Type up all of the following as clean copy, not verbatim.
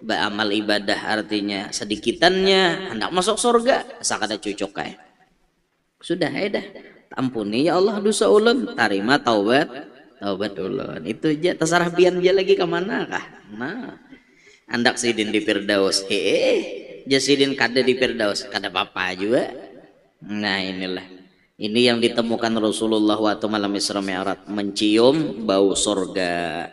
Amal ibadah artinya sedikitannya hendak masuk surga asa kada cucuk kae. Sudah dah ampuni ya Allah dosa ulun, tarima taubat ulun. Itu aja terserah pian dia lagi ke mana kah. Nah, andak sidin di Firdaus. Jasidin kada di Firdaus, kada apa-apa juga. Nah, inilah. Ini yang ditemukan Rasulullah waktu malam Isra Mi'raj, mencium bau surga.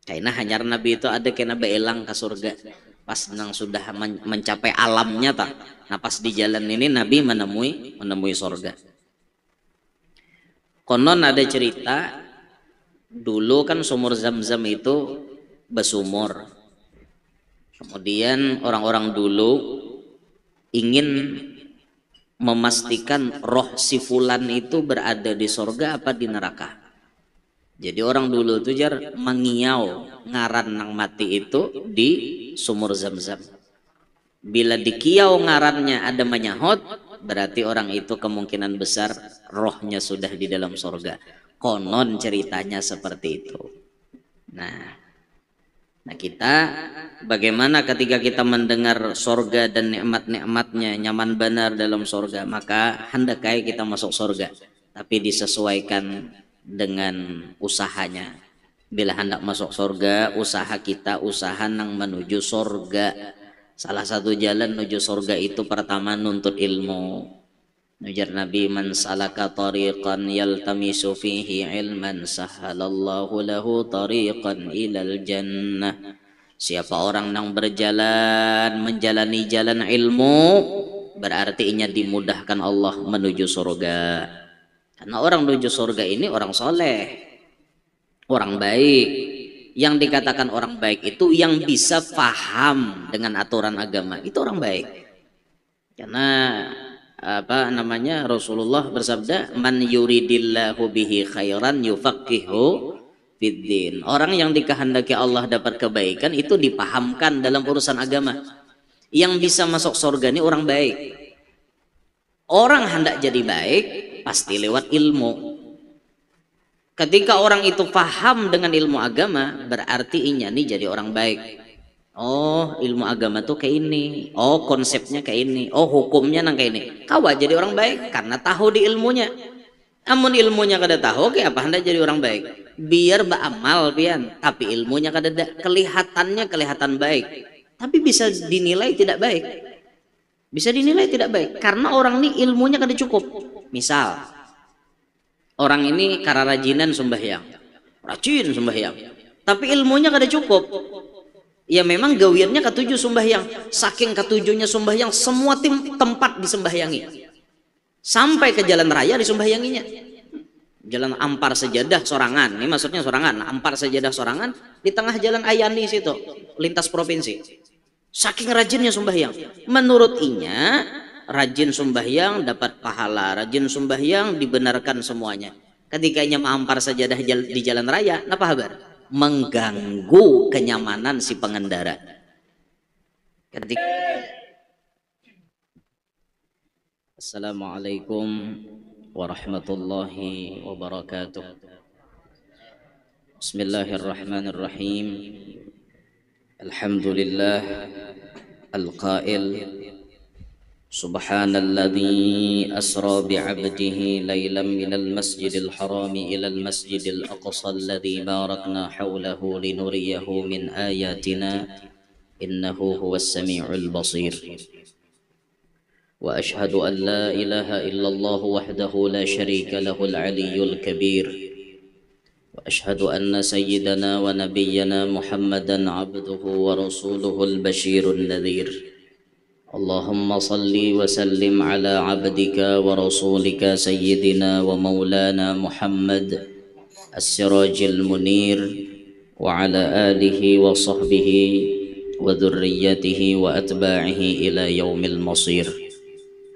Karena hanyar Nabi itu ada kena beelang ke surga. Pas nang sudah mencapai alamnya tak. Nah pas di jalan ini Nabi menemui surga. Konon ada cerita dulu kan sumur Zam-Zam itu bersumur. Kemudian orang-orang dulu ingin memastikan roh si fulan itu berada di surga apa di neraka. Jadi orang dulu itu jar mengiau ngaran nang mati itu di sumur Zam-Zam. Bila dikiau ngarannya ada menyahut, berarti orang itu kemungkinan besar rohnya sudah di dalam surga. Konon ceritanya seperti itu. Nah kita bagaimana ketika kita mendengar surga dan nikmat-nikmatnya, nyaman benar dalam surga, maka hendakai kita masuk surga, tapi disesuaikan dengan usahanya. Bila hendak masuk surga, usaha kita usaha nang menuju surga. Salah satu jalan menuju surga itu pertama nuntut ilmu. Nujar Nabi, man salaka tariqan yaltamisu fihi ilman sahalallahu lahu tariqan ilal jannah. Siapa orang yang berjalan menjalani jalan ilmu, berarti inya dimudahkan Allah menuju surga. Karena orang menuju surga ini orang soleh, orang baik. Yang dikatakan orang baik itu yang bisa paham dengan aturan agama, itu orang baik. Karena apa namanya, Rasulullah bersabda, man yuridillahu bihi khairan yufaqihu fiddin. Orang yang dikehendaki Allah dapat kebaikan itu dipahamkan dalam urusan agama. Yang bisa masuk surga ini orang baik. Orang hendak jadi baik pasti lewat ilmu. Ketika orang itu paham dengan ilmu agama, berarti inya nih jadi orang baik. Oh, ilmu agama tuh kayak ini. Oh, konsepnya kayak ini. Oh, hukumnya nang kayak ini. Kawa jadi orang baik karena tahu di ilmunya. Amun ilmunya kada tahu, kayak apa hendak jadi orang baik? Biar beramal pian, tapi ilmunya kada ada. Kelihatannya kelihatan baik, tapi bisa dinilai tidak baik. Bisa dinilai tidak baik karena orang ini ilmunya kada cukup. Misal, orang ini karena rajinan sembahyang, rajin sembahyang, tapi ilmunya kada cukup. Ya memang gawirnya ketujuh sembahyang, saking ketujuhnya sembahyang semua tempat disembahyangi, sampai ke jalan raya disembahyanginya. Jalan Ampar Sejadah sorangan, ini maksudnya sorangan, Ampar Sejadah sorangan di tengah jalan Ayani situ, lintas provinsi. Saking rajinnya sembahyang. Menurut inya, rajin sembahyang dapat pahala, rajin sembahyang dibenarkan semuanya. Ketika inya mengampar sajadah di jalan raya, apa kabar? Mengganggu kenyamanan si pengendara. Ketika Assalamualaikum warahmatullahi wabarakatuh. Bismillahirrahmanirrahim. Alhamdulillah al-qail Subhanalladzi asra bi'abdihi laylan minal masjidil harami ilal masjidil aqsa alladzi barakna hawlahu linuriyahu min ayatina innahu huwas sami'ul basir. Wa ashhadu an la ilaha illallah wahdahu la syarika lahul aliyyul kabir. Wa ashhadu anna sayyidana wa nabiyyana Muhammadan abduhu wa rasuluhul basyirun nadhir. Allahumma salli wa sallim ala abdika wa rasulika sayyidina wa maulana Muhammad as-sirajil munir wa ala alihi wa sahbihi wa dhurriyyatihi wa atba'ihi ila yaumil masir.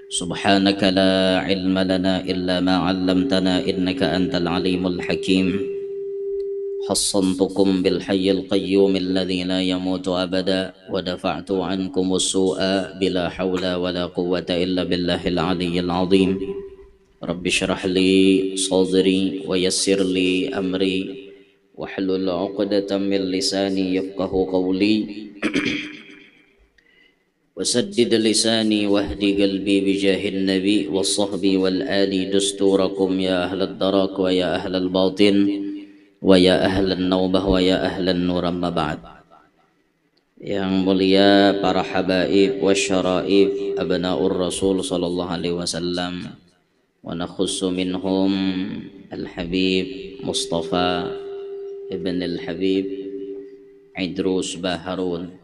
Subhanaka la ilma lana illa ma 'allamtana innaka antal alimul hakim. حصنتكم بالحي القيوم الذي لا يموت أبدا ودفعت عنكم السوء بلا حول ولا قوة إلا بالله العلي العظيم. رب اشرح لي صدري ويسر لي أمري واحلل عقدة من لساني يفقه قولي. وسدد لساني واهد قلبي بجاه النبي والصحب والآل دستوركم يا أهل الدرك ويا أهل الباطن ويا أهل النوبة ويا أهل النور. أما بعد. Yang mulia para habaib wasyaraif abnaur Rasul sallallahu alaihi wasallam, wa nakhussu minhum Al-Habib Mustafa ibn Al-Habib Idrus Baharun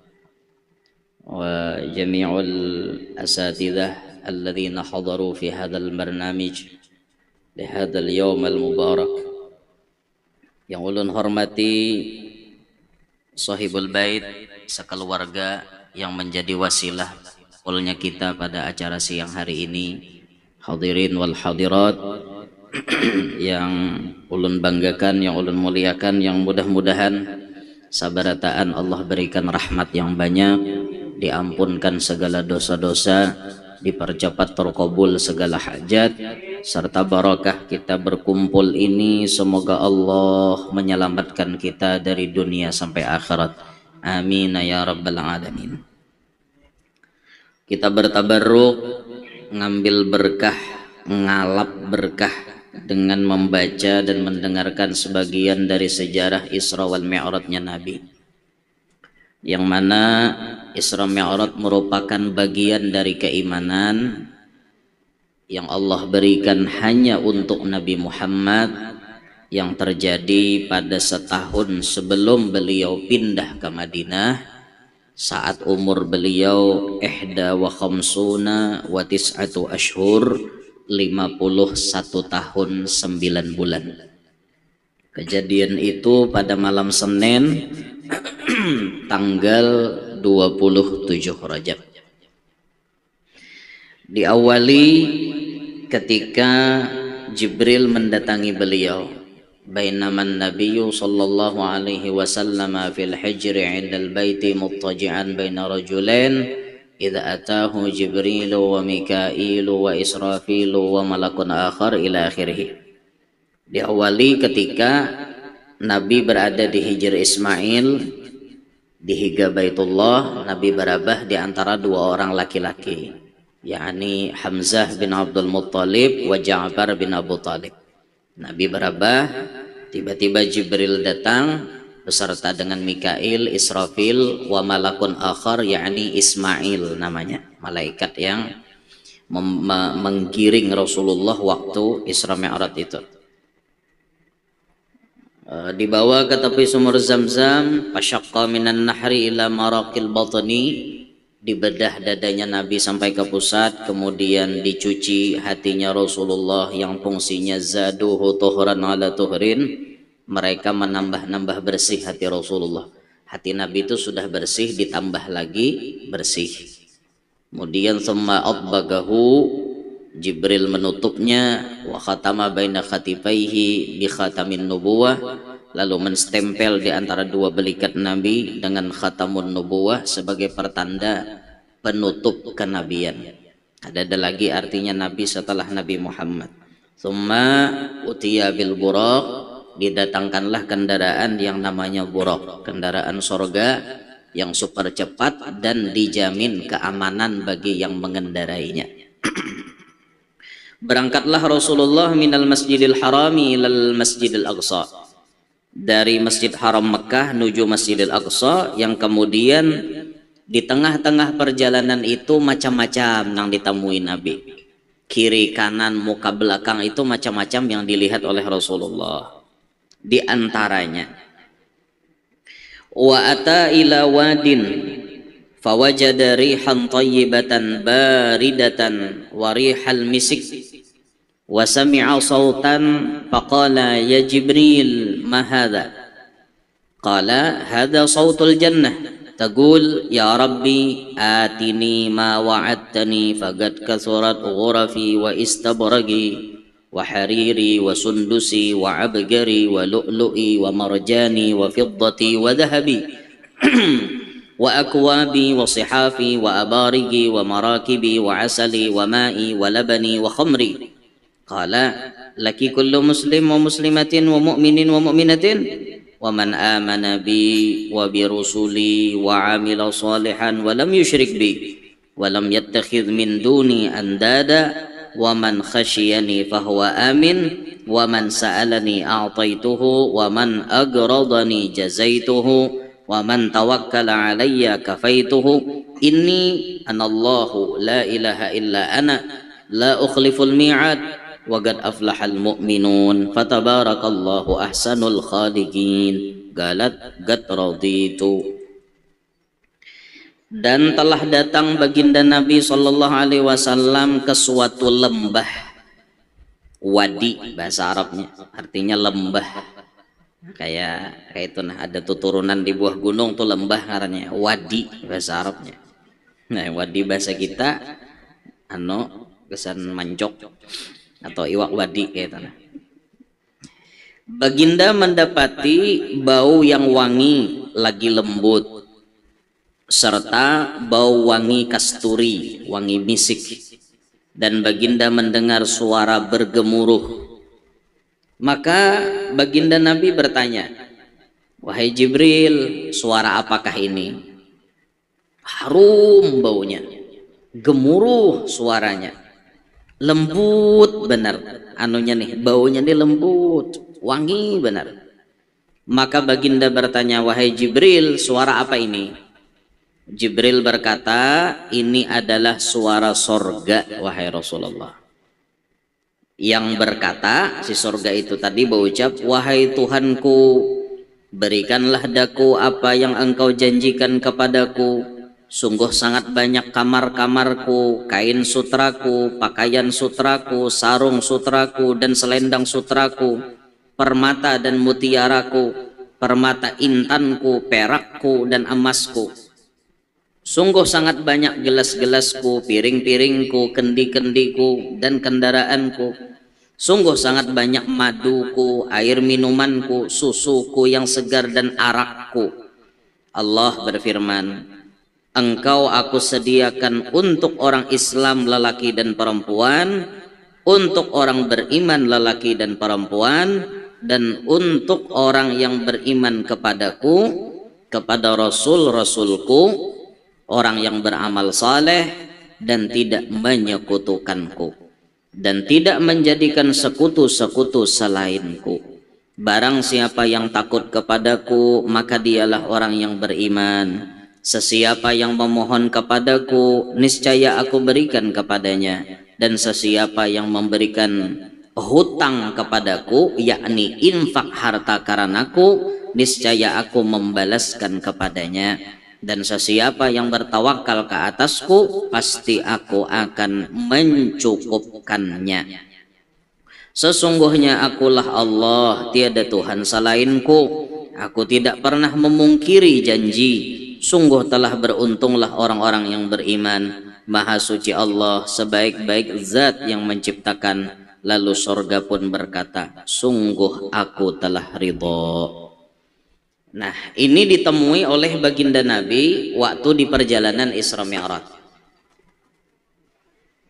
wa jami'ul asatidah alladhina hadaru fi hadzal barnamij li hadzal yawm al-mubarak. Yang ulun hormati sahibul bait, sekeluarga yang menjadi wasilah kumpulnya kita pada acara siang hari ini, hadirin wal hadirat yang ulun banggakan, yang ulun muliakan, yang mudah-mudahan sabarataan Allah berikan rahmat yang banyak, diampunkan segala dosa-dosa, dipercepat terkabul segala hajat, serta barakah kita berkumpul ini. Semoga Allah menyelamatkan kita dari dunia sampai akhirat. Amin ya rabbal alamin. Kita bertabarruk, ngambil berkah, ngalap berkah dengan membaca dan mendengarkan sebagian dari sejarah Isra wal Mi'rajnya Nabi, yang mana Isra Mi'raj merupakan bagian dari keimanan yang Allah berikan hanya untuk Nabi Muhammad, yang terjadi pada setahun sebelum beliau pindah ke Madinah, saat umur beliau ihda wa khamsuna wa tis'atu ashhur, 51 tahun 9 bulan. Kejadian itu pada malam Senin tanggal 27 Rajab. Diawali ketika Jibril mendatangi beliau. Bainaman nabiyyu sallallahu alaihi wasallam fil hijri 'indal baiti muttaji'an baina rajulain idza atahu Jibrilu wa Mikailu wa Israfilu wa malakun akhar ila akhirih. Diawali ketika Nabi berada di Hijr Ismail, di Higa Baitullah. Nabi berabah di antara dua orang laki-laki, yakni Hamzah bin Abdul Muttalib wa Ja'far bin Abu Talib. Nabi berabah, tiba-tiba Jibril datang beserta dengan Mikail, Israfil, wa malakun akhar, yakni Ismail namanya, malaikat yang menggiring Rasulullah waktu Isra Mi'raj itu. Dibawa ke tepi sumur Zamzam, fasyaqqa minan nahri ila maraqil batni, dibedah dadanya Nabi sampai ke pusat, kemudian dicuci hatinya Rasulullah yang fungsinya zaduhu tuhran ala tuhrin. Mereka menambah-nambah bersih hati Rasulullah. Hati Nabi itu sudah bersih, ditambah lagi bersih. Kemudian summa adbagahu, Jibril menutupnya, wa khatama baina khatifaihi bi khatamin nubuwah, lalu menstempel di antara dua belikat Nabi dengan khatamun nubuwah sebagai pertanda penutup kenabian. Ada lagi artinya Nabi setelah Nabi Muhammad. Summa utiya bil buraq, didatangkanlah kendaraan yang namanya buraq, kendaraan sorga yang super cepat dan dijamin keamanan bagi yang mengendarainya. Berangkatlah Rasulullah minal masjidil harami ilal masjidil aqsa, dari Masjid Haram Mekah menuju Masjidil Aqsa, yang kemudian di tengah-tengah perjalanan itu macam-macam yang ditemui Nabi. Kiri, kanan, muka, belakang itu macam-macam yang dilihat oleh Rasulullah. Di antaranya, wa ata ila wadin fawajada rihan tayyibatan baridatan wa rihal misik wa sami'a sautan faqala ya Jibril ma hadha, qala hadha sautul jannah taqul ya rabbi atini ma wa'adtani faqad kathurat ghurafi wa istabragi wa hariri wa sundusi wa abgari wa lu'lu'i wa marjani wa fiddati wa dhahabi wa akwabi wa sihafi wa abarigi wa marakibi wa asali wa ma'i wa labani wa khamri. Qala laki kullu muslim wa muslimatin wa mu'minin wa mu'minatin wa man amana bi wa bi rusuli wa amila salihan wa lam yushrik bi wa lam yattakhidh min duni andada wa man khashiyani fahuwa amin wa man sa'alani a'taituhu wa man agradani jazaituhu wa man tawakkala alayya kafaituhu inni anallahu la ilaha illa ana la ukhliful mi'ad wa qad aflahal mu'minun fatabarakallahu ahsanul khaliqin galat qad raditu. Dan telah datang baginda Nabi sallallahu alaihi wasallam ke suatu lembah, wadi bahasa Arabnya, artinya lembah. Kayak itu nah, ada turunan di buah gunung tuh lembah ngarannya, wadi bahasa Arabnya. Nah, wadi bahasa kita kesan mancok atau iwak wadi gitu nah. Baginda mendapati bau yang wangi lagi lembut serta bau wangi kasturi, wangi misik, dan baginda mendengar suara bergemuruh. Maka baginda Nabi bertanya, wahai Jibril, suara apakah ini? Harum baunya, gemuruh suaranya, lembut benar, anunya nih, baunya nih lembut, wangi benar. Maka baginda bertanya, wahai Jibril, suara apa ini? Jibril berkata, ini adalah suara sorga, wahai Rasulullah. Yang berkata, si sorga itu tadi berucap, wahai Tuhanku, berikanlah daku apa yang engkau janjikan kepadaku. Sungguh sangat banyak kamar-kamarku, kain sutraku, pakaian sutraku, sarung sutraku, dan selendang sutraku, permata dan mutiaraku, permata intanku, perakku, dan emasku. Sungguh sangat banyak gelas-gelasku, piring-piringku, kendi-kendiku, dan kendaraanku. Sungguh sangat banyak maduku, air minumanku, susuku yang segar, dan arakku. Allah berfirman, engkau aku sediakan untuk orang Islam lelaki dan perempuan, untuk orang beriman lelaki dan perempuan, dan untuk orang yang beriman kepadaku, kepada Rasul-Rasulku, orang yang beramal saleh dan tidak menyekutukanku dan tidak menjadikan sekutu-sekutu selainku. Barang siapa yang takut kepadaku, maka dialah orang yang beriman. Sesiapa yang memohon kepadaku, niscaya aku berikan kepadanya. Dan sesiapa yang memberikan hutang kepadaku, yakni infak harta karenaku, niscaya aku membalaskan kepadanya. Dan sesiapa yang bertawakal ke atasku, pasti aku akan mencukupkannya. Sesungguhnya akulah Allah, tiada Tuhan selainku. Aku tidak pernah memungkiri janji. Sungguh telah beruntunglah orang-orang yang beriman. Maha suci Allah, sebaik-baik zat yang menciptakan. Lalu surga pun berkata, sungguh aku telah ridho. Nah, ini ditemui oleh baginda Nabi waktu di perjalanan Isra Mi'raj.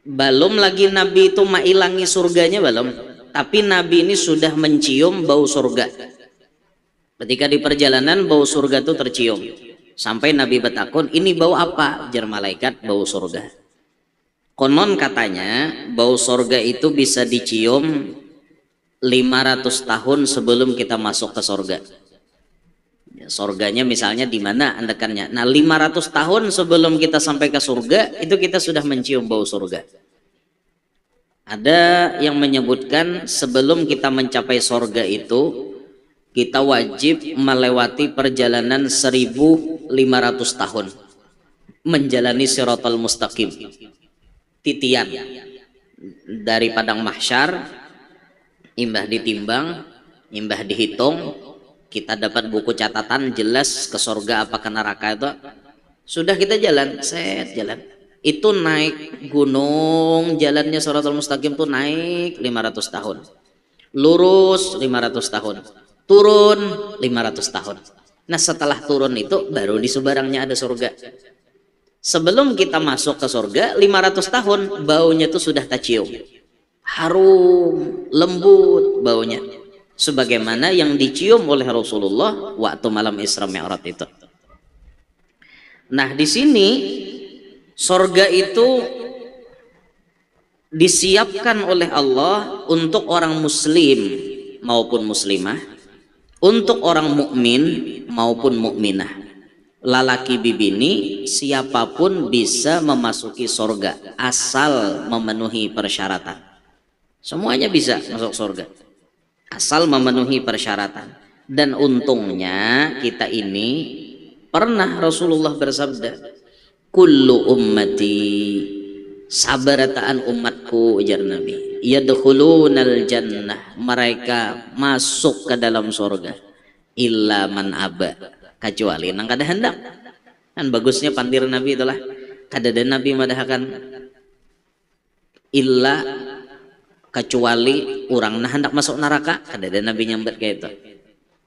Belum lagi Nabi itu mailangi surganya belum, tapi Nabi ini sudah mencium bau surga. Ketika di perjalanan bau surga itu tercium. Sampai Nabi bertakun, ini bau apa? Jar malaikat, bau surga. Konon katanya bau surga itu bisa dicium 500 tahun sebelum kita masuk ke surga. Surganya misalnya di mana andekannya. Nah, 500 tahun sebelum kita sampai ke surga itu kita sudah mencium bau surga. Ada yang menyebutkan sebelum kita mencapai surga itu kita wajib melewati perjalanan 1500 tahun menjalani Shiratal Mustaqim, titian dari padang mahsyar, imbah ditimbang, imbah dihitung, kita dapat buku catatan jelas ke surga apa ke neraka itu. Sudah kita jalan, jalan. Itu naik gunung, jalannya Shiratal Mustaqim tuh naik 500 tahun. Lurus 500 tahun. Turun 500 tahun. Nah, setelah turun itu baru di seberangnya ada surga. Sebelum kita masuk ke surga 500 tahun baunya tuh sudah tercium. Harum, lembut baunya. Sebagaimana yang dicium oleh Rasulullah waktu malam Isra Mi'raj itu. Nah, di sini Sorga itu disiapkan oleh Allah untuk orang muslim maupun muslimah, untuk orang mukmin maupun mukminah, lalaki bibini siapapun bisa memasuki sorga asal memenuhi persyaratan. Semuanya bisa masuk sorga asal memenuhi persyaratan. Dan untungnya kita ini pernah Rasulullah bersabda, kullu ummati, sabarataan umatku, ujar Nabi, yadkhulunal jannah, mereka masuk ke dalam surga, illa man aba, kecuali nang kada hendak. Kan bagusnya pandir Nabi itulah, kada ada Nabi madahakan illa, kecuali orang nah hendak masuk neraka, kada ada Nabi nyambat kayak itu.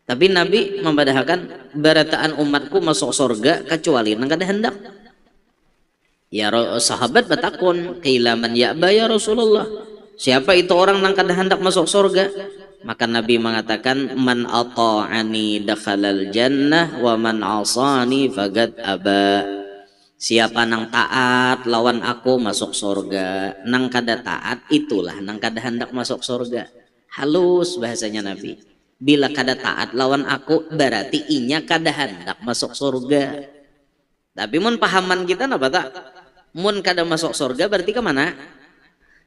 Tapi Nabi membadahkan barataan umatku masuk surga kecuali nang kada hendak. Ya sahabat bertakun, qila man ya'ba ya Rasulullah, siapa itu orang nang kada hendak masuk surga? Maka Nabi mengatakan, man ata'ani dakhalal jannah wa man asani faqad aba. Siapa nang taat lawan aku masuk surga, nang kada taat itulah nang kada hendak masuk surga. Halus bahasanya Nabi. Bila kada taat lawan aku berarti inya kada hendak masuk surga. Tapi mun pahaman kita napa tak? Mun kada masuk surga berarti ke mana?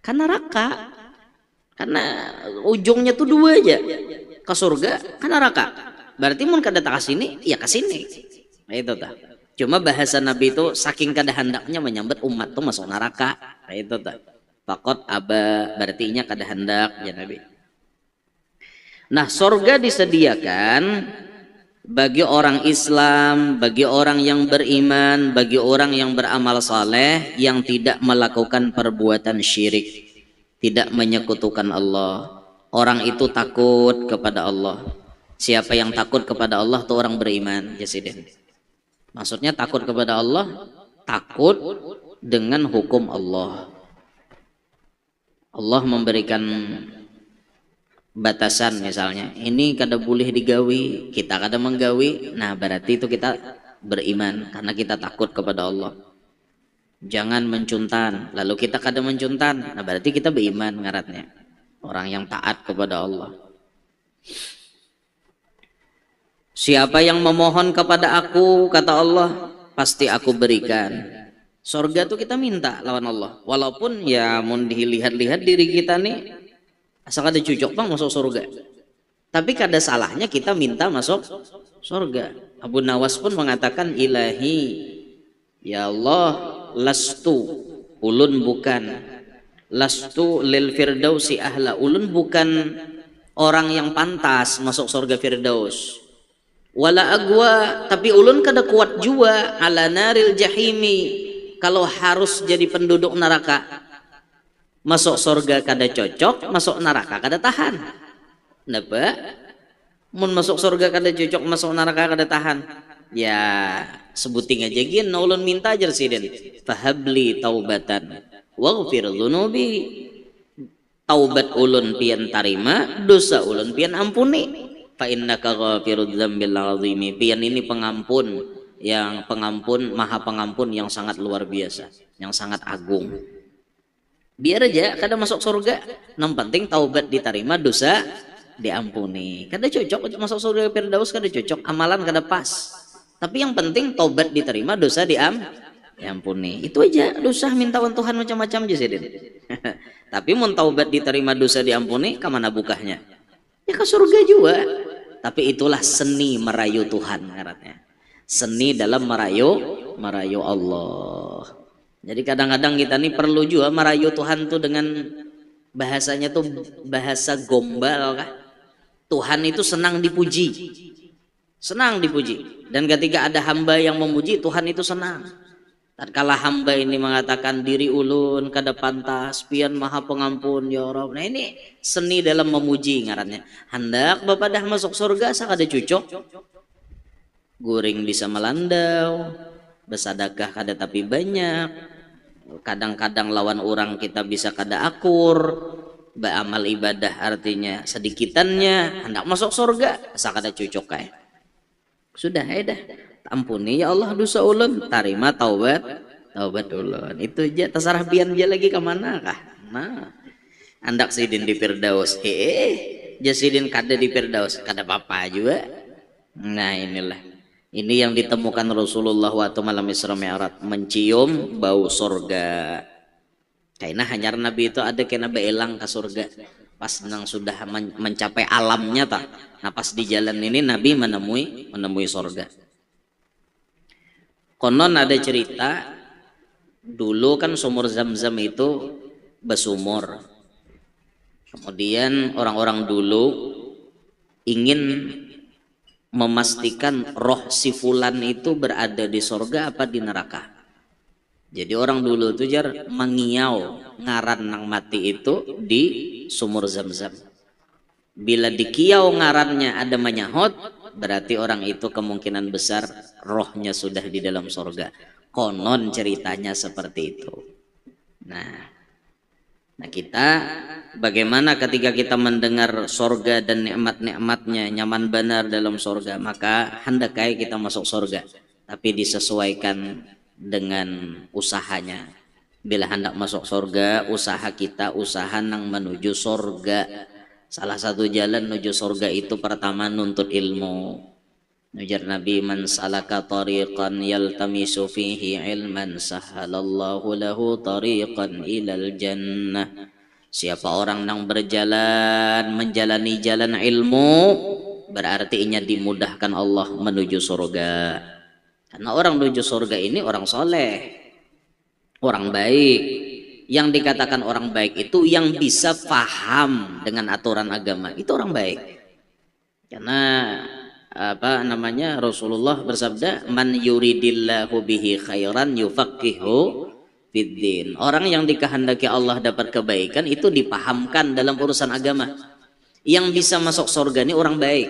Ke neraka. Karena ujungnya tuh dua aja. Ke surga, ke neraka. Berarti mun kada tak kesini, ya kesini. Nah, itu tak. Cuma bahasa Nabi itu saking kada hendaknya menyambut umat tuh masuk neraka. Nah, itu tak. Fakot aba, berarti inya kada hendak ya Nabi. Nah, surga disediakan bagi orang Islam, bagi orang yang beriman, bagi orang yang beramal saleh, yang tidak melakukan perbuatan syirik, tidak menyekutukan Allah. Orang itu takut kepada Allah. Siapa yang takut kepada Allah itu orang beriman, Jasidin. Maksudnya takut kepada Allah, takut dengan hukum Allah. Allah memberikan batasan, misalnya ini kada boleh digawi, kita kada menggawi, nah berarti itu kita beriman karena kita takut kepada Allah. Jangan mencuntan, lalu kita kada mencuntan, nah berarti kita beriman ngaratnya, orang yang taat kepada Allah. Siapa yang memohon kepada aku, kata Allah, pasti aku berikan. Surga tuh kita minta lawan Allah, walaupun ya mau dilihat-lihat diri kita nih asal ada cucuk bang masuk surga. Tapi kada salahnya kita minta masuk surga. Abu Nawas pun mengatakan, ilahi, ya Allah, lastu, ulun bukan, lastu lil firdausi ahla, ulun bukan orang yang pantas masuk surga firdaus. Wala agwa, tapi ulun kada kuat jua ala naril jahimi, kalau harus jadi penduduk neraka. Masuk surga kada cocok, masuk neraka kada tahan. Napa? Mun masuk surga kada cocok, masuk neraka kada tahan. Ya sebuting aja gin, ulun minta aja residen. Fahabli taubatan waghfir dzunubi. Taubat ulun pian tarima, dosa ulun pian ampuni. Fa innaka ghafirudz dzambil azimi. Pian ini pengampun, yang pengampun, maha pengampun yang sangat luar biasa, yang sangat agung. Biar aja kada masuk surga, yang penting taubat diterima, dosa diampuni. Kada cocok masuk surga firdaus, kada cocok, amalan kada pas. Tapi yang penting taubat diterima, dosa diampuni. Itu aja, dosa minta Tuhan macam-macam aja sih. Tapi mun taubat diterima, dosa diampuni, ke mana bukahnya? Ya ke surga juga. Tapi itulah seni merayu Tuhan ngarannya. Seni dalam merayu Allah. Jadi kadang-kadang kita nih perlu juga merayu Tuhan tuh dengan bahasanya tuh bahasa gombal kah? Tuhan itu senang dipuji. Senang dipuji. Dan ketika ada hamba yang memuji, Tuhan itu senang. Tatkala hamba ini mengatakan diri ulun kada pantas, pian maha pengampun ya Rabb. Nah ini seni dalam memuji ngarannya. Hendak bapak dah masuk surga sakada cucok. Guring bisa melandau, bersadakah kada tapi banyak. Kadang-kadang lawan orang kita bisa kada akur, beramal ibadah artinya sedikitannya, hendak masuk surga sakada cucok kayak. Sudah dah, ampuni ya Allah dosa ulun, tarima taubat Taubat ulun. Itu aja terserah pian aja lagi ke mana kah? Nah, andak sidin di Firdaus. Jasidin kada di Firdaus, kada apa-apa juga. Nah, inilah. Ini yang ditemukan Rasulullah waktu malam Isra Mi'raj, mencium bau surga. Karena hanya Nabi itu ada kena beelang ke surga. Pas nang sudah mencapai alamnya tak. Nah, pas di jalan ini Nabi menemui surga. Konon ada cerita dulu kan sumur Zam-Zam itu bersumur. Kemudian orang-orang dulu ingin memastikan roh si fulan itu berada di surga apa di neraka. Jadi orang dulu itu jar mengiau ngaran nang mati itu di sumur Zam-Zam. Bila dikiau ngarannya ada menyahut, berarti orang itu kemungkinan besar rohnya sudah di dalam surga. Konon ceritanya seperti itu. Nah kita bagaimana ketika kita mendengar surga dan nikmat-nikmatnya, nyaman benar dalam surga, maka hendakai kita masuk surga, tapi disesuaikan dengan usahanya. Bila hendak masuk surga, usaha kita usaha nang menuju surga. Salah satu jalan menuju surga itu pertama nuntut ilmu. Nujar Nabi, man salaka tariqan yaltamisu fihi ilman sahalallahu lahu tariqan ilal jannah. Siapa orang yang berjalan menjalani jalan ilmu, berarti inya dimudahkan Allah menuju surga. Karena orang menuju surga ini orang soleh, orang baik. Yang dikatakan orang baik itu yang bisa paham dengan aturan agama, itu orang baik. Karena apa namanya, Rasulullah bersabda, man yuridillahu bihi khairan yufaqihu fiddin. Orang yang dikehendaki Allah dapat kebaikan itu dipahamkan dalam urusan agama. Yang bisa masuk surga ini orang baik.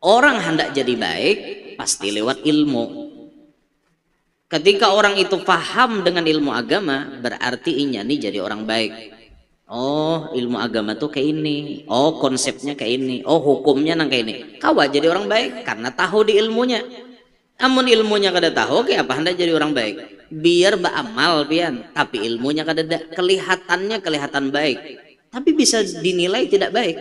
Orang hendak jadi baik pasti lewat ilmu. Ketika orang itu paham dengan ilmu agama, berarti inya nih jadi orang baik. Oh, ilmu agama tuh kayak ini. Oh, konsepnya kayak ini. Oh, hukumnya nang kayak ini. Kawa jadi orang baik karena tahu di ilmunya. Amun ilmunya kada tahu, kayak apa hendak jadi orang baik? Biar beramal pian, tapi ilmunya kada ada, kelihatannya kelihatan baik, tapi bisa dinilai tidak baik.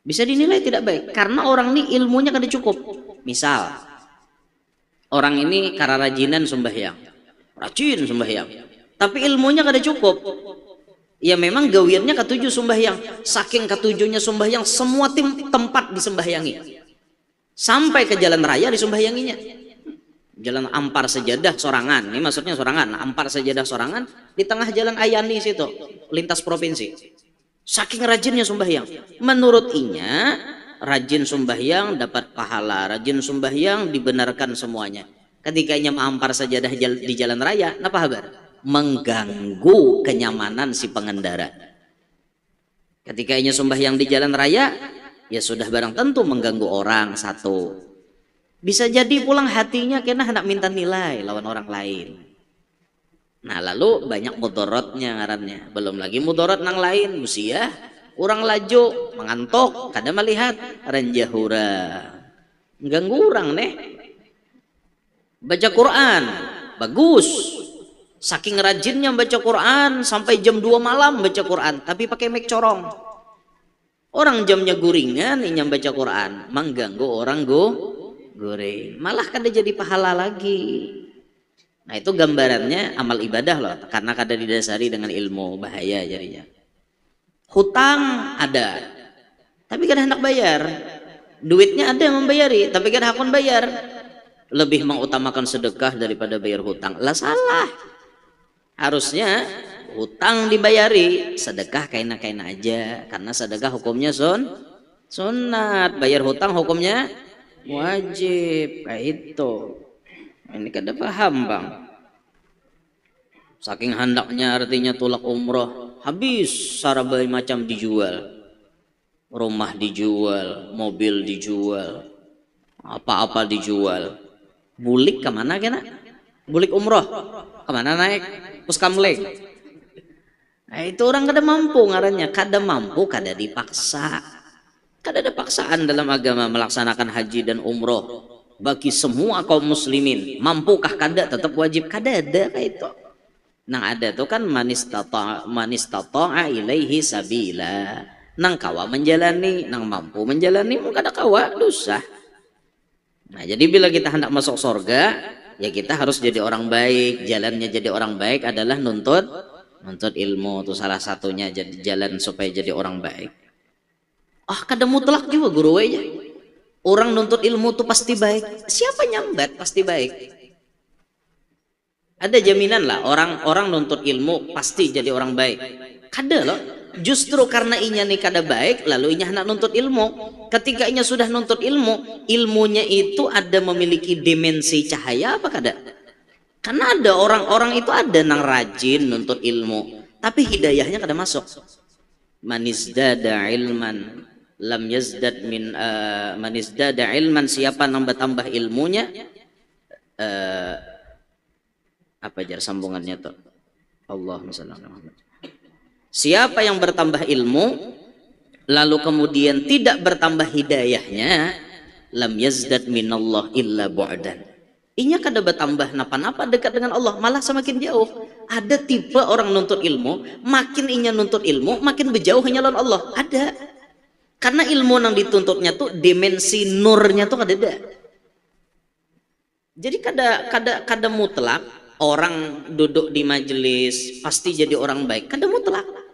Bisa dinilai tidak baik karena orang ini ilmunya kada cukup. Misal orang ini karena rajinan sembahyang, rajin sembahyang, tapi ilmunya kada cukup. Ya memang gawirnya ketujuh sembahyang, saking ketujuhnya sembahyang semua tempat disembahyangi, sampai ke jalan raya disembahyanginya. Jalan Ampar Sejadah sorangan, ini maksudnya sorangan, Ampar Sejadah sorangan di tengah jalan Ayani situ, lintas provinsi. Saking rajinnya sembahyang. Menurut inya, rajin sembahyang dapat pahala, rajin sembahyang dibenarkan semuanya. Ketika inya mengampar sajadah di jalan raya, apa kabar? Mengganggu kenyamanan si pengendara. Ketika inya sembahyang di jalan raya, ya sudah barang tentu mengganggu orang satu. Bisa jadi pulang hatinya kena hendak minta nilai lawan orang lain. Nah lalu banyak mudorotnya ngarannya. Belum lagi mudorot nang lain, usia orang laju mengantuk, kada melihat ranjahura, mengganggu orang nih. Baca Quran bagus, saking rajinnya baca Quran sampai jam 2 malam baca Quran, tapi pakai mic corong. Orang jamnya guringan, inyam baca Quran, mengganggu orang guring, malah kada jadi pahala lagi. Nah itu gambarannya amal ibadah loh, karena kada didasari dengan ilmu, bahaya jadinya. Hutang ada, tapi kada hendak bayar. Duitnya ada yang membayari, tapi kada hakun bayar. Lebih mengutamakan sedekah daripada bayar hutang. Lah salah. Harusnya hutang dibayari, sedekah kaina-kaina aja. Karena sedekah hukumnya sunat, bayar hutang hukumnya wajib. Kayak itu. Ini kada paham bang. Saking hendaknya artinya tulak umroh, habis sarabai macam dijual, rumah dijual, mobil dijual, apa-apa dijual. Bulik kemana kena? Bulik umroh kemana naik? Puskamling. Nah, itu orang kada mampu ngarannya, kada mampu, kada dipaksa. Kada ada paksaan dalam agama melaksanakan haji dan umroh. bagi semua kaum muslimin. Mampukah kada? Tetap wajib kada ada kayak itu. Nang ada tuh kan manistata'a ilaihi sabila. Nang kawa menjalani, nang mampu menjalani, kada kawa dosa. Nah, jadi bila kita hendak masuk surga, ya kita harus jadi orang baik. Jalannya jadi orang baik adalah nuntut ilmu. Itu salah satunya jadi jalan supaya jadi orang baik. Kada mutlak juga guru aja. Orang nuntut ilmu tuh pasti baik. Siapa nyambat pasti baik? Ada jaminan lah orang nuntut ilmu pasti jadi orang baik. Kada loh. Justru karena inya nih kada baik, lalu inya hendak nuntut ilmu. Ketika inya sudah nuntut ilmu, ilmunya itu ada memiliki dimensi cahaya apa kada? Karena ada orang-orang itu ada nang rajin nuntut ilmu, tapi hidayahnya kada masuk. Manizdada ilman lam yazdad min manizdada ilman, siapa nambah-tambah ilmunya, apa jar sambungannya tuh? Allahumma shalli ala Muhammad. Siapa yang bertambah ilmu lalu kemudian tidak bertambah hidayahnya, lam yazdad minallah illa bu'dan. Inya kada bertambah napa-napa dekat dengan Allah, malah semakin jauh. Ada tipe orang nuntut ilmu, makin inya nuntut ilmu, makin berjauh hanya lawan Allah. Ada. Karena ilmu yang dituntutnya tuh dimensi nurnya tuh kada ada. Jadi kada mutlak orang duduk di majelis pasti jadi orang baik. Kada mutlak.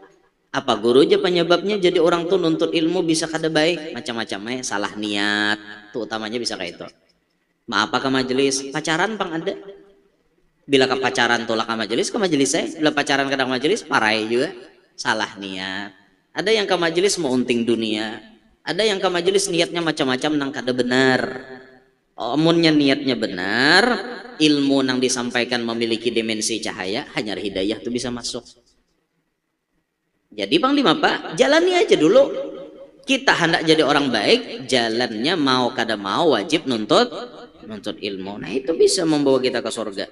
Apa guru aja penyebabnya jadi orang tuh nuntut ilmu bisa kada baik? Macam-macamnya, salah niat. Tuh utamanya bisa kayak itu. Maaf ke majelis, pacaran pang ada. Bila ke pacaran tolak ke majelis saya. Bila pacaran kadang majelis, parai juga. Salah niat. Ada yang ke majelis mau unting dunia. Ada yang ke majelis niatnya macam-macam nang kada benar. Omunnya niatnya benar, ilmu nang disampaikan memiliki dimensi cahaya, hanya hidayah tuh bisa masuk. Jadi Panglima Pak, jalani aja dulu. Kita hendak jadi orang baik, jalannya mau kada mau wajib nuntut ilmu. Nah itu bisa membawa kita ke surga.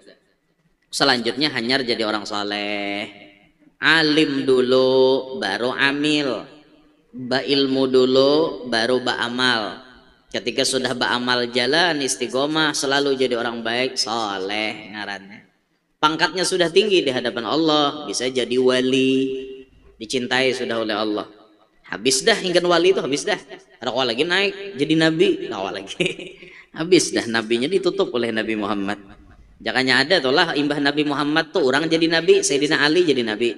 Selanjutnya hanyar jadi orang saleh. Alim dulu, baru amil. Ba ilmu dulu, baru ba amal. Ketika sudah ba amal jalan istiqomah, selalu jadi orang baik, saleh ngarannya. Pangkatnya sudah tinggi di hadapan Allah, bisa jadi wali. Dicintai sudah oleh Allah. Habis dah hingga wali itu habis dah. Ada kau lagi naik jadi nabi, kau lagi. Habis dah nabinya ditutup oleh Nabi Muhammad. Jangannya ada tuh lah imbah Nabi Muhammad tuh orang jadi nabi, Sayyidina Ali jadi nabi.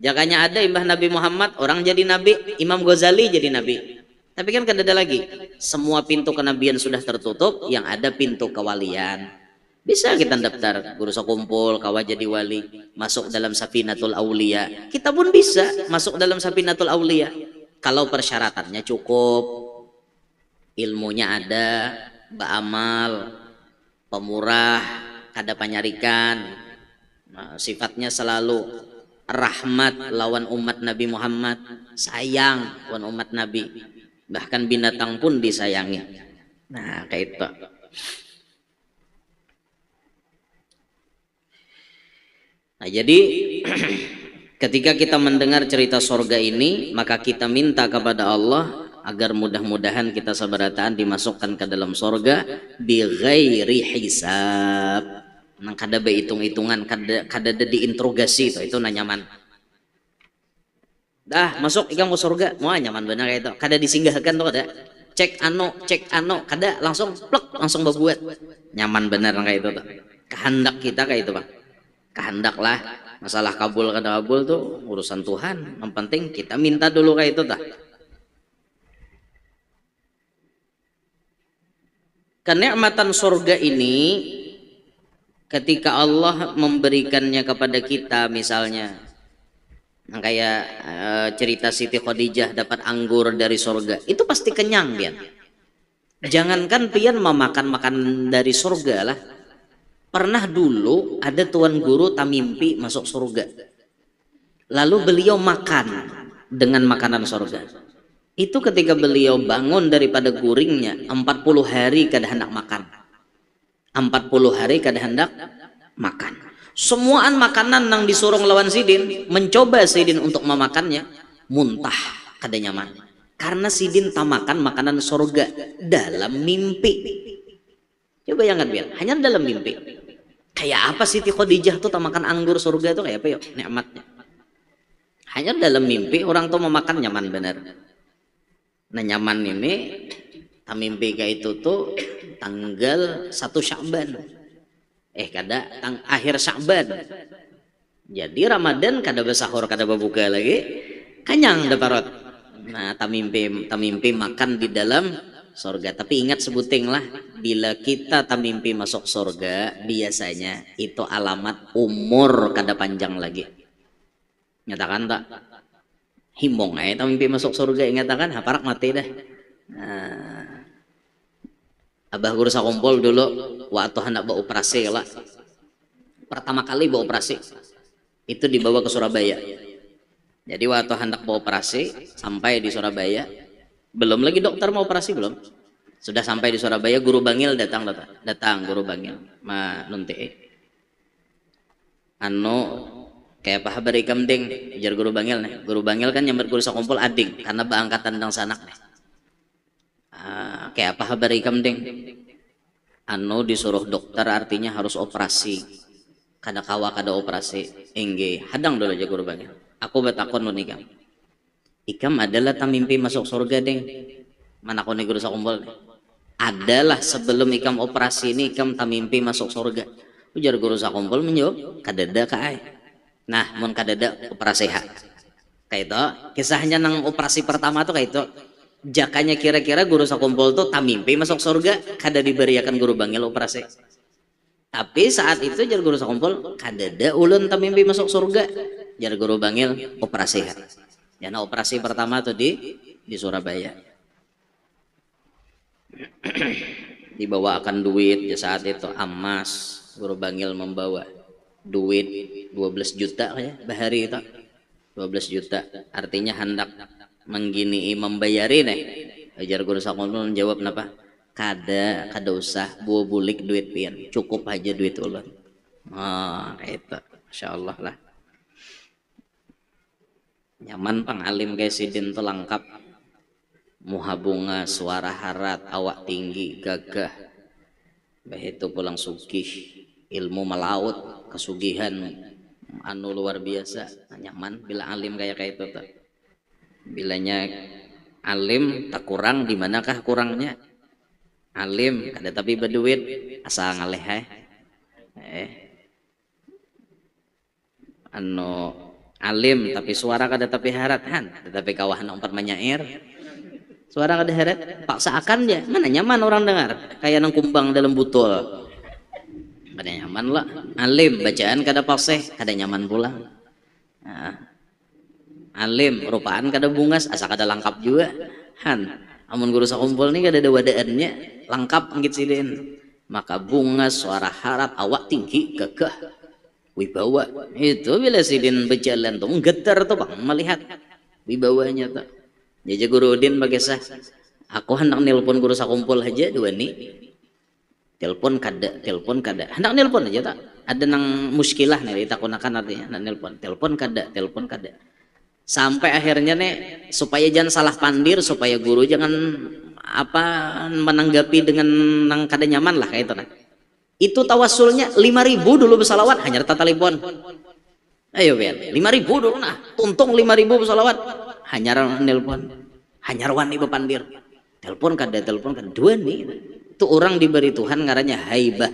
Jangannya ada imbah Nabi Muhammad orang jadi nabi, Imam Ghazali jadi nabi. Tapi kan ada lagi. Semua pintu kenabian sudah tertutup, yang ada pintu kewalian. Bisa kita daftar guru sekumpul kawa jadi wali, masuk dalam Safinatul Aulia. Kita pun bisa masuk dalam Safinatul Aulia kalau persyaratannya cukup, ilmunya ada, beramal, pemurah, kada panyarikan, nah, sifatnya selalu rahmat lawan umat Nabi Muhammad, sayang lawan umat Nabi, bahkan binatang pun disayangi. Nah kayak itu. Nah, jadi ketika kita mendengar cerita surga ini, maka kita minta kepada Allah agar mudah-mudahan kita sabarataan dimasukkan ke dalam surga bi ghairi hisab. Nang kada hitung-hitungan, kada diinterogasi itu nyaman. Dah masuk ikang ke surga, mau nyaman benar kayak itu. Kada disinggahkan tuh kada. Cek ano, kada langsung plek langsung berbuat. Nyaman benar kayak itu tuh. Kehendak kita kayak itu, Pak. Kehendak lah, masalah kabul kada kabul tuh urusan Tuhan. Yang penting kita minta dulu kayak itu dah. Kenikmatan surga ini ketika Allah memberikannya kepada kita, misalnya kayak cerita Siti Khadijah dapat anggur dari surga, itu pasti kenyang dia. Jangankan pian memakan makanan dari surga lah. Pernah dulu ada tuan guru tamimpi masuk surga. Lalu beliau makan dengan makanan surga. Itu ketika beliau bangun daripada guringnya, 40 hari kada hendak makan. 40 hari kada hendak makan. Semuaan makanan yang disuruh lawan Sidin, mencoba Sidin untuk memakannya, muntah kada nyaman. Karena Sidin tak makan makanan surga dalam mimpi. Coba bayangkan biar hanya dalam mimpi. Kayak apa Siti Khadijah tuh makan anggur surga tuh kayak apa yuk nikmatnya. Hanya dalam mimpi orang tuh memakan nyaman bener. Nah nyaman ini mimpi kayak itu tuh tanggal 1 Sya'ban. Kada akhir Sya'ban. Jadi Ramadan kada bersahur kada berbuka lagi. Kenyang da parot. Nah tamimpi makan di dalam surga. Tapi ingat sebuting lah, bila kita tamimpi masuk surga biasanya itu alamat umur kada panjang lagi. Nyatakan tak? Himbong tamimpi masuk surga ingatakan haparak mati dah. Nah, abah guru sakumpul dulu waktu hendak beroperasi lah. Pertama kali beroperasi itu dibawa ke Surabaya. Jadi waktu hendak beroperasi sampai di Surabaya, belum lagi dokter mau operasi belum. Sudah sampai di Surabaya, guru bangil datang guru bangil. Ma nunti. Kayak apa kabar ikam ding, jar guru bangil nih. Guru bangil kan nyamber guru sakumpul ading karena beangkatan dang sanak nih. Kayak apa kabar ikam ding? Disuruh dokter artinya harus operasi. Kada kawa kada operasi. Engge hadang dulu aja guru bangil. Aku betakon nun ikam. Ikam adalah tamimpi masuk surga ding. Mana ko nih guru sakumpul nih. Adalah sebelum ikam operasi ini ikam tamimpi masuk surga. Ujar guru sakumpul menjawab kadada kaai. Nah, mun kadada operasi hak. Kayak itu, kisahnya nang operasi pertama tuh kayak itu. Jakanya kira-kira guru sakumpul tuh tamimpi masuk surga, kada diberiakan guru bangil operasi. Tapi saat itu jar guru sakumpul kadada ulun tamimpi masuk surga. Jar guru bangil operasi hak. Yana operasi pertama tuh di Surabaya. Dibawakan duit ya saat itu emas, guru bangil membawa duit 12 juta ya bahari itu 12 juta artinya hendak menggini membayari nih. Ajar guru sakumpul menjawab napa kada usah buah bulik duit pian cukup aja duit ulun. Itu Masya Allah lah nyaman pangalim kayak sidin tuh lengkap muha bunga suara harat awak tinggi gagah begitu pulang sugih ilmu melaut kesugihan luar biasa nyaman bila alim kayak itu tuh. Bilanya alim tak kurang di manakah kurangnya alim kada tapi berduit asal ngaleh alim tapi suara kada tapi haratan tetapi kawahan umpat menyair suara kada harat paksakan ya mana nyaman orang dengar kayak nang kumbang dalam butul. Kada nyaman lah alim bacaan kada paseh kada nyaman pula. Alim rupaan kada bungas asa kada lengkap juga amun guru sakumpul nih kada ada wadaannya lengkap anggit sidin maka bungas suara harat awak tinggi gagah wibawa itu bila sidin berjalan tuh menggetar tuh bang melihat wibawanya tuh. Jaja guru Udin bagesah aku hendak nelpon guru sakumpul aja dua nih telepon kada hendak nelpon aja tak ada nang muskilah nih ditakunakan artinya hendak telepon kada sampai akhirnya nih supaya jangan salah pandir supaya guru jangan menanggapi dengan nang kada nyaman lah kayak itu nah. Itu tawasulnya 5.000 dulu bersalawat hanya tata telepon. Ayo Ben 5.000 dulu nah tuntung 5.000 bersalawat hanya nelpon hanya wani bepandir telepon kada dua nih. Itu orang diberi Tuhan ngarannya haibah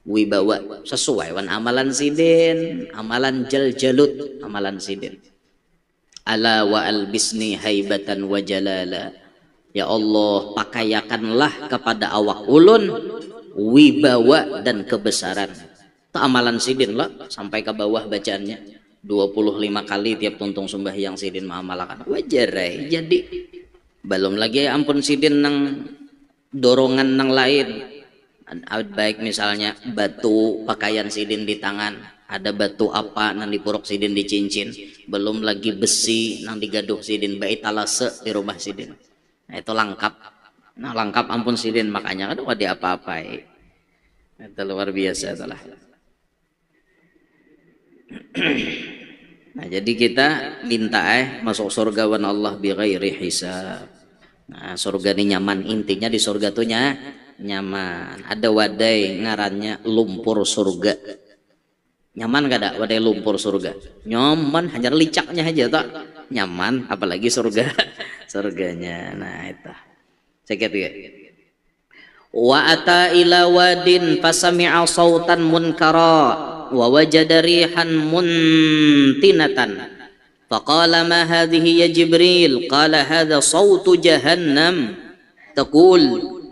wibawa sesuai wan amalan sidin amalan jalut amalan sidin ala wa albisni haibatan wa jalala ya Allah pakaiakanlah kepada awak ulun wibawa dan kebesaran. Itu amalan sidin lah sampai ke bawah bacaannya 25 kali tiap tuntung sembahyang sidin mengamalkan wajar jadi belum lagi ampun sidin nang dorongan nang lain baik misalnya batu pakaian sidin di tangan ada batu apa nang dipuruk sidin di cincin belum lagi besi nang digaduh sidin baik talase di rumah sidin nah itu lengkap ampun sidin makanya kan wadi apa-apa itu luar biasa itulah. Nah jadi kita minta masuk surga wan Allah bi ghairi hisab. Nah surga ini nyaman intinya di surga tuhnya nyaman. Ada wadai ngarannya lumpur surga. Nyaman gak ada wadai lumpur surga? Nyaman, hanya licaknya aja tak nyaman, apalagi surga. Surganya. Nah itu. Cek ya. Wa ata ila wadin fasami'a sautan munkara wa wajada rihan muntinatan. Faqala ma hadhihi ya Jibril? Qala hadha sautu jahannam. Taqul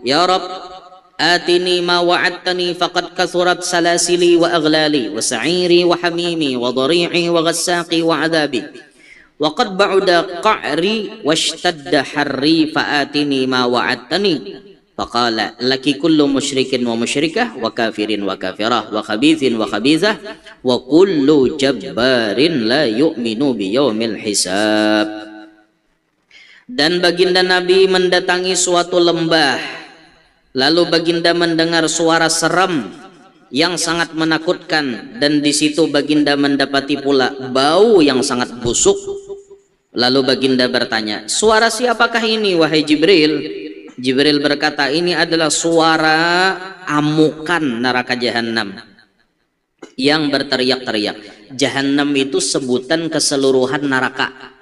ya Rabb آتني ما وعدتني فقد كثرت سلاسلي وأغلالي وسعيري وحميمي وضريعي وغساقي وعذابي وقد بعد قعري واشتد حري فآتني ما وعدتني فقال لك كل مشرك ومشركة وكافر وكافرة وخبيث وخبيثة وكل جبار لا يؤمن بيوم الحساب. Dan baginda Nabi mendatangi suatu lembah. Lalu baginda mendengar suara seram yang sangat menakutkan, dan di situ baginda mendapati pula bau yang sangat busuk. Lalu baginda bertanya, suara siapakah ini wahai Jibril? Jibril berkata, ini adalah suara amukan neraka jahanam yang berteriak-teriak. Jahanam itu sebutan keseluruhan neraka.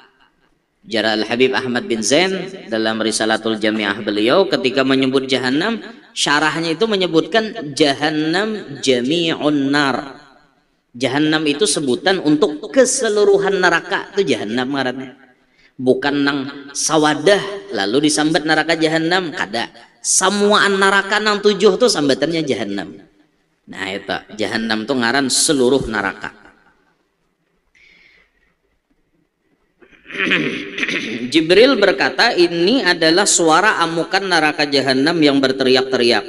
Jara Al-Habib Ahmad bin Zain dalam Risalatul Jami'ah beliau ketika menyebut Jahannam, syarahnya itu menyebutkan Jahannam jami'un nar. Jahannam itu sebutan untuk keseluruhan neraka, itu Jahannam ngarannya. Bukan nang sawadah lalu disambat neraka Jahannam, kada. Samuaan neraka nang 7 itu sambatannya Jahannam. Nah itu Jahannam itu ngaran seluruh neraka. Jibril berkata, ini adalah suara amukan neraka jahanam yang berteriak-teriak.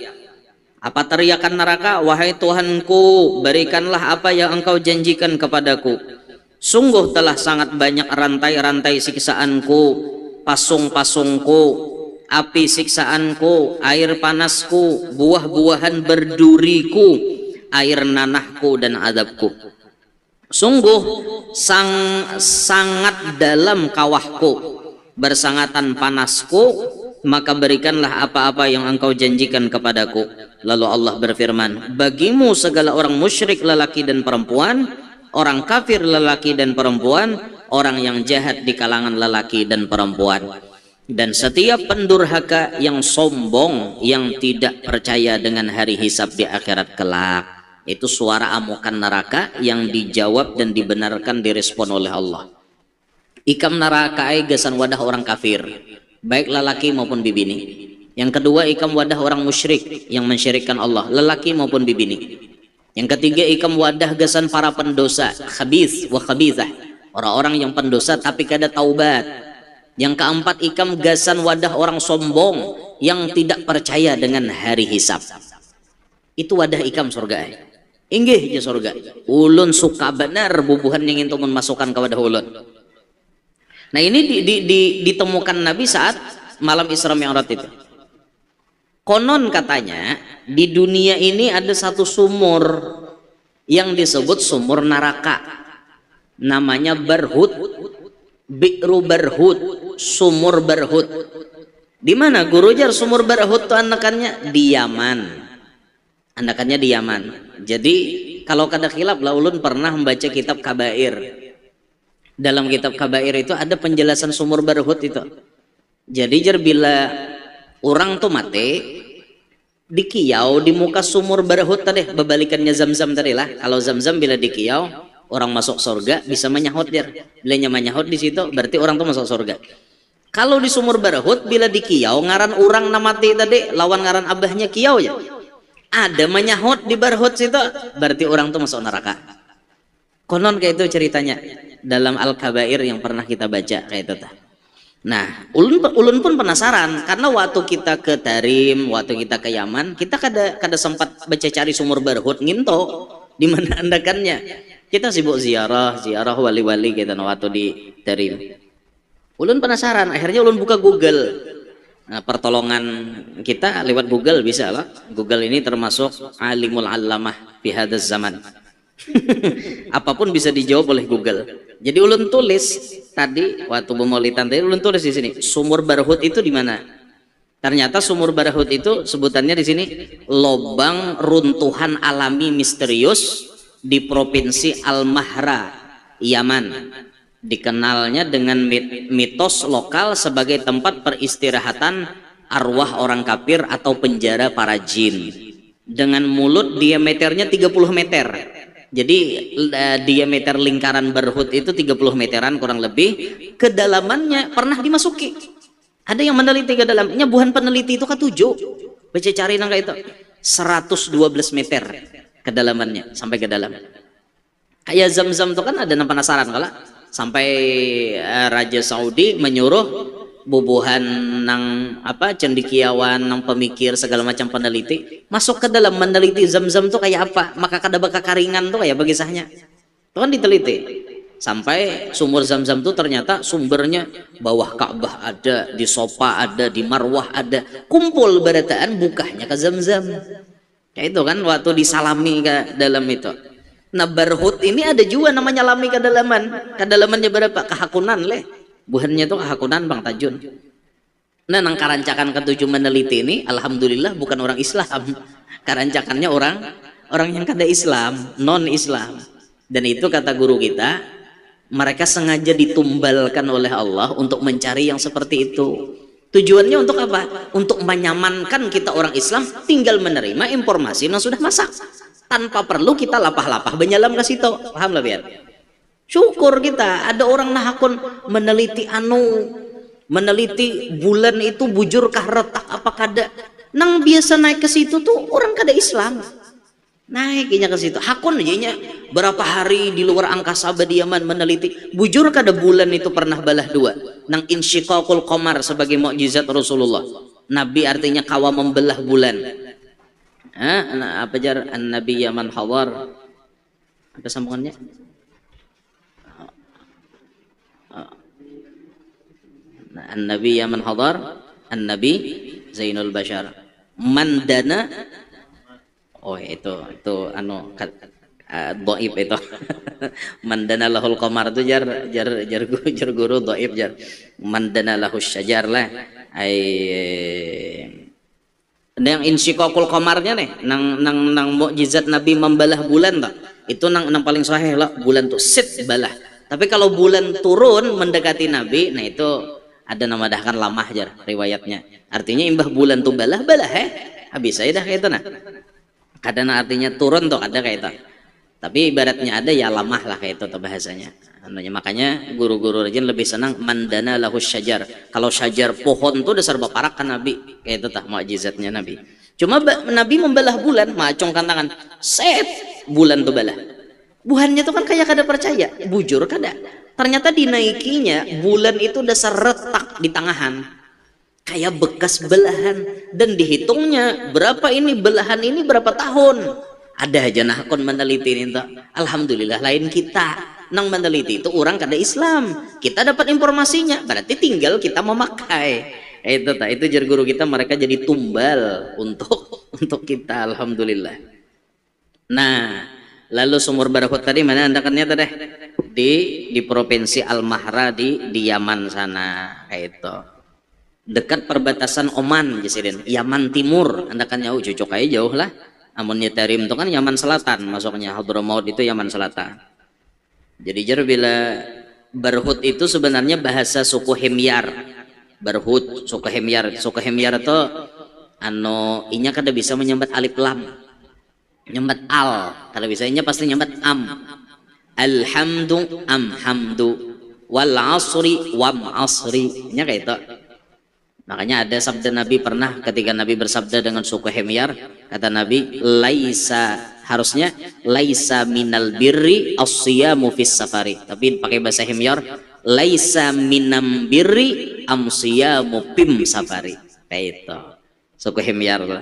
Apa teriakan neraka? Wahai Tuhanku, berikanlah apa yang engkau janjikan kepadaku. Sungguh telah sangat banyak rantai-rantai siksaanku, pasung-pasungku, api siksaanku, air panasku, buah-buahan berduriku, air nanahku dan adabku. Sungguh sangat dalam kawahku, bersangatan panasku, maka berikanlah apa-apa yang engkau janjikan kepadaku. Lalu Allah berfirman, bagimu segala orang musyrik lelaki dan perempuan, orang kafir lelaki dan perempuan, orang yang jahat di kalangan lelaki dan perempuan, dan setiap pendurhaka yang sombong yang tidak percaya dengan hari hisab di akhirat kelak. Itu suara amukan neraka yang dijawab dan dibenarkan direspon oleh Allah. Ikam neraka ay gasan wadah orang kafir, baik lelaki maupun bibini. Yang kedua, ikam wadah orang musyrik yang mensyirikkan Allah, lelaki maupun bibini. Yang ketiga, ikam wadah gasan para pendosa, khabith wa khabithah, orang-orang yang pendosa tapi kada taubat. Yang keempat, ikam gasan wadah orang sombong yang tidak percaya dengan hari hisab. Itu wadah ikam surga. Inggih ya surga. Ulun suka benar bubuhan yang itu memasukkan ke wadah ulun. Nah ini ditemukan Nabi saat malam Isra Mi'raj itu. Konon katanya di dunia ini ada satu sumur yang disebut sumur neraka. Namanya Barhut, Bi'ru Barhut, sumur Barhut. Di mana Guru Jar sumur Barhut itu anakannya? Di Yaman. Anakannya di Yaman. Jadi kalau kada khilaf lah ulun pernah membaca kitab Kabair. Dalam kitab Kabair itu ada penjelasan sumur Barhut itu. Jadi jar bila orang tuh mati di kiau di muka sumur Barhut tadi, bebalikannya Zam-Zam tadi lah. Kalau Zam-Zam bila di kiau orang masuk surga bisa menyahut jar. Bila menyahut di situ berarti orang tuh masuk surga. Kalau di sumur Barhut bila di kiau ngaran orang namati tadi lawan ngaran abahnya kiau ya. Ada menyahut di Barhut situ berarti orang tuh masuk neraka. Konon kayak itu ceritanya dalam Al-Kabair yang pernah kita baca kayak itu. Nah, ulun pun penasaran karena waktu kita ke Tarim, waktu kita ke Yaman, kita kada sempat baca cari sumur Barhut nginto di mana andakannya. Kita sibuk ziarah wali-wali gitu waktu di Tarim. Ulun penasaran, akhirnya ulun buka Google. Nah, pertolongan kita lewat Google bisa lah. Google ini termasuk alimul allamah fi hadzal zaman. Apapun bisa dijawab oleh Google. Jadi ulun tulis tadi waktu pemaulidan tadi ulun tulis di sini sumur Barhut itu di mana. Ternyata sumur Barhut itu sebutannya di sini lobang runtuhan alami misterius di provinsi Al-Mahra, Yaman. Dikenalnya dengan mitos lokal sebagai tempat peristirahatan arwah orang kafir atau penjara para jin. Dengan mulut diameternya 30 meter. Jadi diameter lingkaran Barhut itu 30 meteran kurang lebih. Kedalamannya pernah dimasuki. Ada yang meneliti ke dalamnya, buhan peneliti itu ketujuh. Baca cari nangka itu 112 meter kedalamannya sampai ke dalam. Kayak Zam-Zam itu kan ada yang penasaran kalau sampai Raja Saudi menyuruh bubuhan nang apa cendikiawan, nang pemikir segala macam peneliti masuk ke dalam meneliti Zam-Zam itu kayak apa, maka kada bakal karingan tuh kayak bagisahnya. Itu kan diteliti. Sampai sumur Zam-Zam itu ternyata sumbernya bawah Ka'bah ada, di Sofa ada, di Marwah ada, kumpul barataan bukanya ke Zam-Zam. Kayak itu kan waktu disalami ke dalam itu. Nah Barhut ini ada juga namanya lami kedalaman. Kedalamannya berapa? Kehakunan leh. Buhannya tuh kehakunan Bang Tajun. Nah nang karancakan ketujuh meneliti ini alhamdulillah bukan orang Islam. Karancakannya orang yang kada Islam, non Islam. Dan itu kata guru kita, mereka sengaja ditumbalkan oleh Allah untuk mencari yang seperti itu. Tujuannya untuk apa? Untuk menyamankan kita orang Islam tinggal menerima informasi yang sudah masak tanpa perlu kita lapah-lapah benyalam ke situ. Paham lah biar? Syukur kita ada orang nahakun meneliti meneliti bulan itu bujurkah retak apa kada. Nang biasa naik ke situ tuh orang kada Islam. Naiknya ke situ hakun aja berapa hari di luar angkasa badiaman meneliti bujur kada bulan itu pernah balah dua nang insyiqaqul qamar sebagai mukjizat Rasulullah. Nabi artinya kawa membelah bulan. Apa jar an-nabi yaman hawar, apa sambungannya? An-nabi yaman hawar, an-nabi Zainul Bashar mandana. Oh itu anu dhaif itu. Mandana lahul qamar itu jar guru dhaif jar. Mandana lahus syajar lah. Yang insyiqaqul qamarnya nih nang mukjizat Nabi membalah bulan tak. Itu nang paling sahih lah bulan tuh sit balah. Tapi kalau bulan turun mendekati Nabi, nah itu ada nama dahkan lamah jar riwayatnya. Artinya imbah bulan tuh balah habis aja dah kayak itu nah. Kadang artinya turun tuh ada kayak itu. Tapi ibaratnya ada ya lamah lah kayak itu tuh bahasanya. Makanya guru-guru rajin lebih senang mandana lahus syajar. Kalau syajar pohon tuh dasar baparak kan Nabi. Kayak itu tak mukjizatnya Nabi. Cuma Nabi membelah bulan, macongkan tangan. Set bulan tuh belah. Buhannya tuh kan kayak kada percaya, bujur kada. Ternyata dinaikinya bulan itu dasar retak di tangahan. Kayak bekas belahan dan dihitungnya berapa ini belahan ini berapa tahun. Ada aja nah kon meneliti ini tak. Alhamdulillah lain kita nang meneliti itu orang kada Islam. Kita dapat informasinya, berarti tinggal kita memakai. Itu jar guru kita mereka jadi tumbal untuk kita alhamdulillah. Nah, lalu sumur Barhut tadi mana andakannya tadi? Di provinsi Al-Mahra di Yaman sana kayak itu. Dekat perbatasan Oman Jasidin, Yaman Timur andakan jauh cocok aja jauh lah. Amunnya Tarim itu kan Yaman Selatan masuknya, Hadramaut itu Yaman Selatan. Jadi jar bila Barhut itu sebenarnya bahasa suku Himyar. Barhut suku Himyar itu inya kada bisa menyambat alif lam, nyambat al, kada bisa inya pasti nyambat am. Alhamdu hamdu wal asri wam asri nya kayak itu. Makanya ada sabda Nabi pernah ketika Nabi bersabda dengan suku Himyar, kata Nabi harusnya laisa minal birri as-siyamu fis safari, tapi pakai bahasa Himyar laisa minam birri am-siyamu pim safari. Kayak itu suku Himyar lah.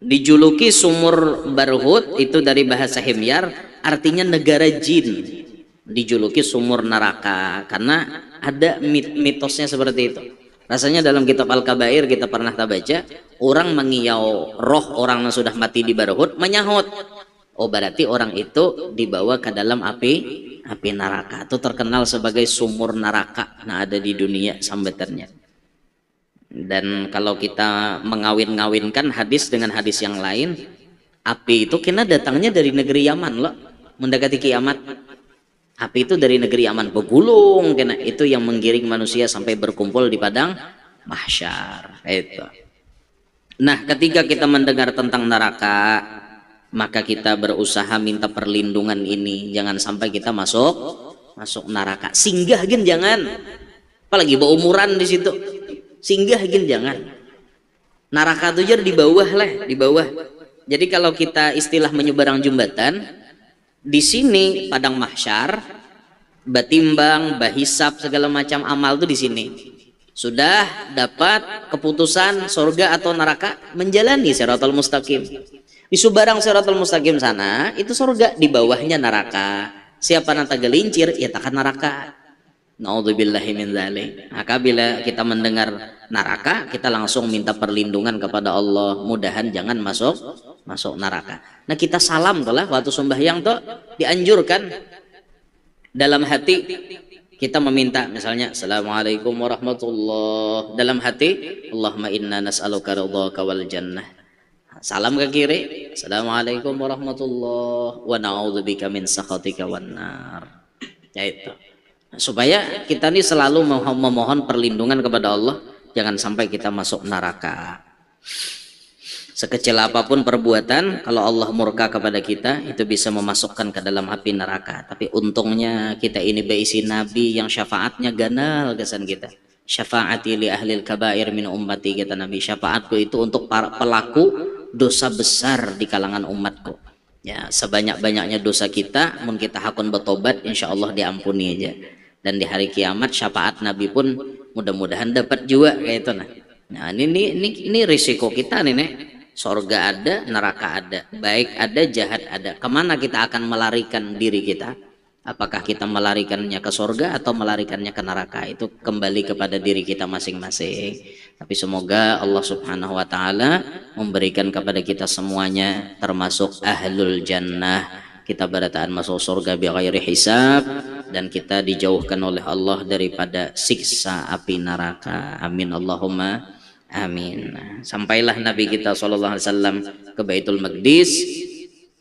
Dijuluki sumur Barhut itu dari bahasa Himyar artinya negara jin. Dijuluki sumur neraka karena ada mitosnya seperti itu. Rasanya dalam kitab Al-Kabair kita pernah baca orang mengiyau roh orang yang sudah mati di Barhut menyahut. Oh berarti orang itu dibawa ke dalam api neraka. Itu terkenal sebagai sumur neraka. Nah ada di dunia sambetannya. Dan kalau kita mengawin-ngawinkan hadis dengan hadis yang lain, api itu kena datangnya dari negeri Yaman loh, mendekati kiamat. Api itu dari negeri Yaman bergulung, kena itu yang menggiring manusia sampai berkumpul di padang mahsyar. Itu. Nah, ketika kita mendengar tentang neraka, maka kita berusaha minta perlindungan ini, jangan sampai kita masuk neraka. Singgah gin jangan, apalagi berumuran di situ. Singgah gin jangan. Neraka itu jadi di bawah lah, di bawah. Jadi kalau kita istilah menyeberang jembatan, di sini padang mahsyar, batimbang, bahisab segala macam amal tuh di sini. Sudah dapat keputusan surga atau neraka, menjalani siratal mustaqim. Di subarang siratal mustaqim sana itu surga, di bawahnya neraka. Siapa nanti gelincir ya takkan neraka. Naudzubillahi min dzalik. Maka bila kita mendengar neraka, kita langsung minta perlindungan kepada Allah, mudahan jangan masuk neraka. Nah, kita salam tuh lah waktu sembahyang tuh dianjurkan dalam hati kita meminta, misalnya assalamualaikum warahmatullah, dalam hati Allahumma inna nas'aluka ridhaka wal jannah. Salam ke kiri, assalamualaikum warahmatullah wa na'udzubika min sakhatika wan nar. Ya itu. Supaya kita ini selalu memohon perlindungan kepada Allah, jangan sampai kita masuk neraka. Sekecil apapun perbuatan, kalau Allah murka kepada kita, itu bisa memasukkan ke dalam api neraka. Tapi untungnya kita ini berisi nabi yang syafaatnya ganal kesan kita. Syafaati li ahlil kabair min ummati, kata Nabi. Syafaatku itu untuk para pelaku dosa besar di kalangan umatku. Ya, sebanyak-banyaknya dosa kita, mun kita hakun bertobat, insya Allah diampuni aja. Dan di hari kiamat syafaat Nabi pun mudah-mudahan dapat juga kayak itu. Nah, ini risiko kita nih. Sorga ada, neraka ada, baik ada, jahat ada. Kemana kita akan melarikan diri kita? Apakah kita melarikannya ke sorga atau melarikannya ke neraka? Itu kembali kepada diri kita masing-masing. Tapi semoga Allah Subhanahu wa Ta'ala memberikan kepada kita semuanya termasuk ahlul jannah. Kita berataan masuk surga bi ghairi hisab, dan kita dijauhkan oleh Allah daripada siksa api neraka. Amin Allahumma amin. Sampailah Nabi kita SAW ke Baitul Maqdis,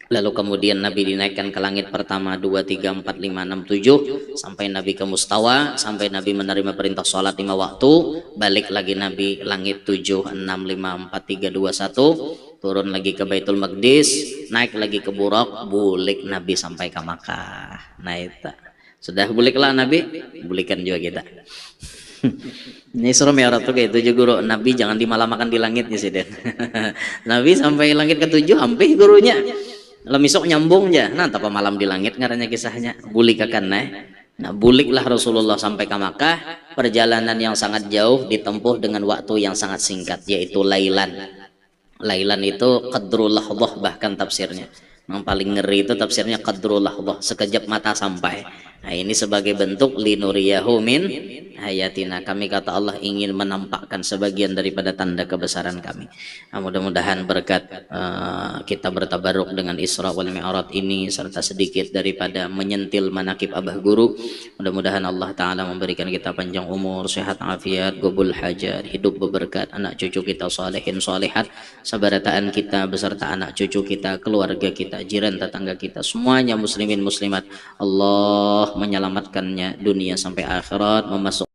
lalu kemudian Nabi dinaikkan ke langit pertama 2, 3, 4, 5, 6, 7, sampai Nabi ke Mustawa, sampai Nabi menerima perintah sholat 5 waktu. Balik lagi Nabi langit 7, 6, 5, 4, 3, 2, 1, turun lagi ke Baitul Maqdis, naik lagi ke Buraq, bulik Nabi sampai ke Makkah. Nah itu sudah buliklah Nabi, bulikan juga kita. Ini Isra Mi'raj tuh kayak itu guru Nabi, jangan dimalamakan di langitnya sih Den. Nabi sampai langit ke-7 hampir gurunya. Lalu misok nyambung ya. Nah, apa malam di langit ngarannya kisahnya. Bulik akan Nah, buliklah Rasulullah sampai ke Makkah, perjalanan yang sangat jauh ditempuh dengan waktu yang sangat singkat, yaitu lailan. Lailan itu qadrul lahdhah bahkan tafsirnya. Yang paling ngeri itu tafsirnya qadrul lahdhah, sekejap mata sampai. Nah, ini sebagai bentuk linuriyahu min ayatina, kami kata Allah ingin menampakkan sebagian daripada tanda kebesaran kami. Nah, mudah-mudahan berkat kita bertabaruk dengan Isra wal Mi'raj ini serta sedikit daripada menyentil manakib abah guru, mudah-mudahan Allah Ta'ala memberikan kita panjang umur, sehat afiat, gobul hajat, hidup berberkat, anak cucu kita salihin salihat, sabarataan kita beserta anak cucu kita, keluarga kita, jiran tetangga kita, semuanya muslimin muslimat, Allah menyelamatkannya dunia sampai akhirat, memasuk